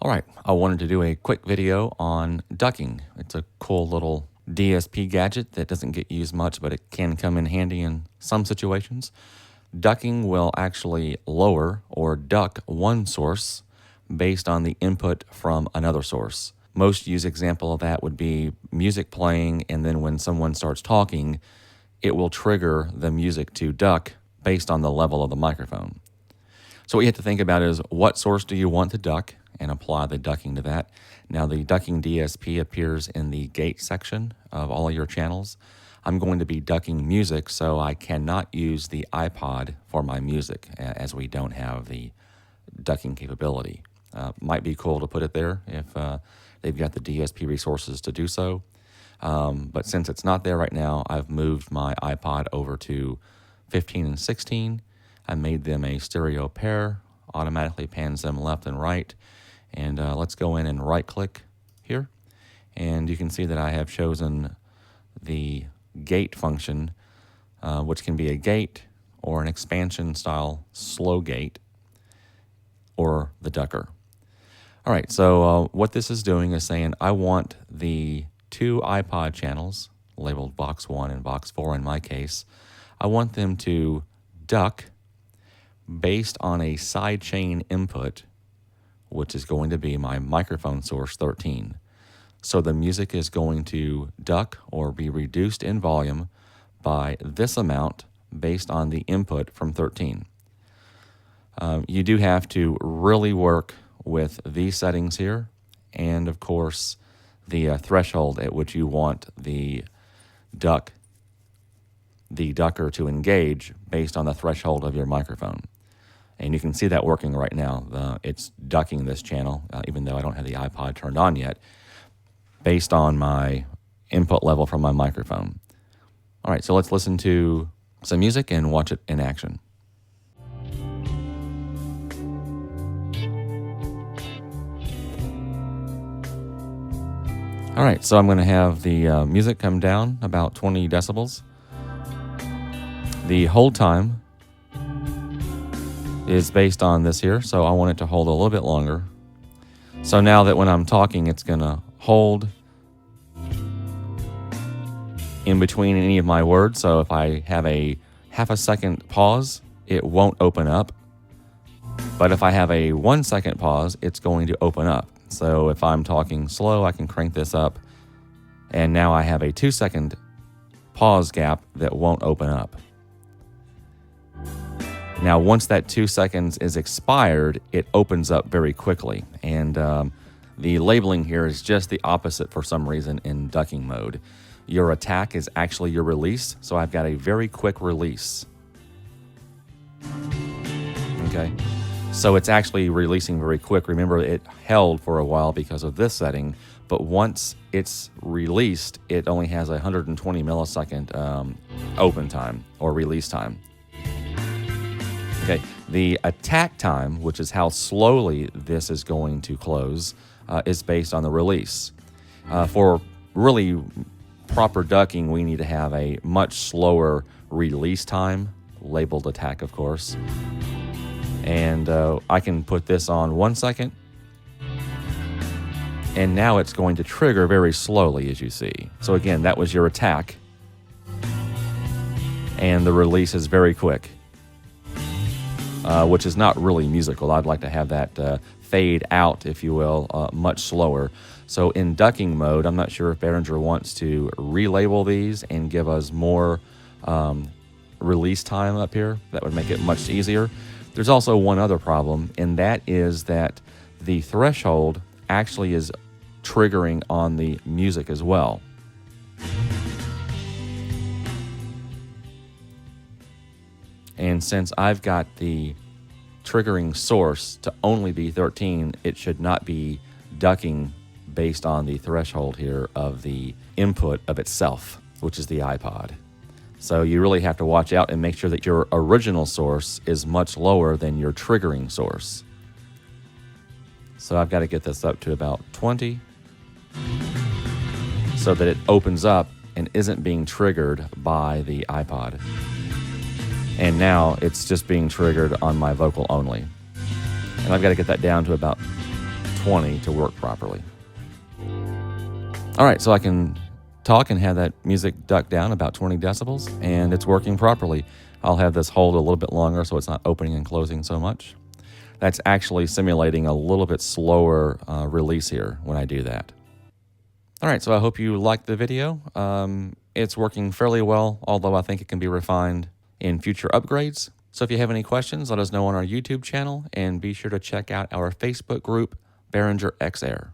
All right, I wanted to do a quick video on ducking. It's a cool little DSP gadget that doesn't get used much, but it can come in handy in some situations. Ducking will actually lower or duck one source based on the input from another source. Most used example of that would be music playing, and then when someone starts talking, it will trigger the music to duck based on the level of the microphone. So what you have to think about is, what source do you want to duck, and apply the ducking to that. Now, the ducking DSP appears in the gate section of all of your channels. I'm going to be ducking music, so I cannot use the iPod for my music, as we don't have the ducking capability. Might be cool to put it there if they've got the DSP resources to do so. But since it's not there right now, I've moved my iPod over to 15 and 16. I made them a stereo pair, automatically pans them left and right. And let's go in and right click here. And you can see that I have chosen the gate function, which can be a gate or an expansion style slow gate, or the ducker. All right, so what this is doing is saying I want the two iPod channels, labeled box 1 and box 4 in my case, I want them to duck based on a sidechain input, which is going to be my microphone source 13. So the music is going to duck or be reduced in volume by this amount based on the input from 13. You do have to really work with these settings here, and of course the threshold at which you want the ducker to engage based on the threshold of your microphone. And you can see that working right now. It's ducking this channel, even though I don't have the iPod turned on yet, based on my input level from my microphone. All right, so let's listen to some music and watch it in action. All right, so I'm going to have the music come down about 20 decibels. The hold time is based on this here, so I want it to hold a little bit longer. So now that when I'm talking, it's going to hold in between any of my words. So if I have a half a second pause, it won't open up. But if I have a 1 second pause, it's going to open up. So if I'm talking slow, I can crank this up. And now I have a 2 second pause gap that won't open up. Now, once that 2 seconds is expired, it opens up very quickly. And the labeling here is just the opposite for some reason in ducking mode. Your attack is actually your release, so I've got a very quick release. Okay, so it's actually releasing very quick. Remember, it held for a while because of this setting, but once it's released, it only has a 120 millisecond open time or release time. Okay, the attack time, which is how slowly this is going to close, is based on the release. For really proper ducking, we need to have a much slower release time, labeled attack, of course. And I can put this on 1 second, and now it's going to trigger very slowly, as you see. So again, that was your attack, and the release is very quick. Which is not really musical. I'd like to have that fade out, if you will, much slower. So in ducking mode, I'm not sure if Behringer wants to relabel these and give us more release time up here. That would make it much easier. There's also one other problem, and that is that the threshold actually is triggering on the music as well. And since I've got the triggering source to only be 13, it should not be ducking based on the threshold here of the input of itself, which is the iPod. So you really have to watch out and make sure that your original source is much lower than your triggering source. So I've got to get this up to about 20 so that it opens up and isn't being triggered by the iPod. And now it's just being triggered on my vocal only. And I've got to get that down to about 20 to work properly. All right, so I can talk and have that music duck down about 20 decibels, and it's working properly. I'll have this hold a little bit longer so it's not opening and closing so much. That's actually simulating a little bit slower release here when I do that. All right, so I hope you liked the video. It's working fairly well, although I think it can be refined in future upgrades. So if you have any questions, let us know on our YouTube channel, and be sure to check out our Facebook group, Behringer XR.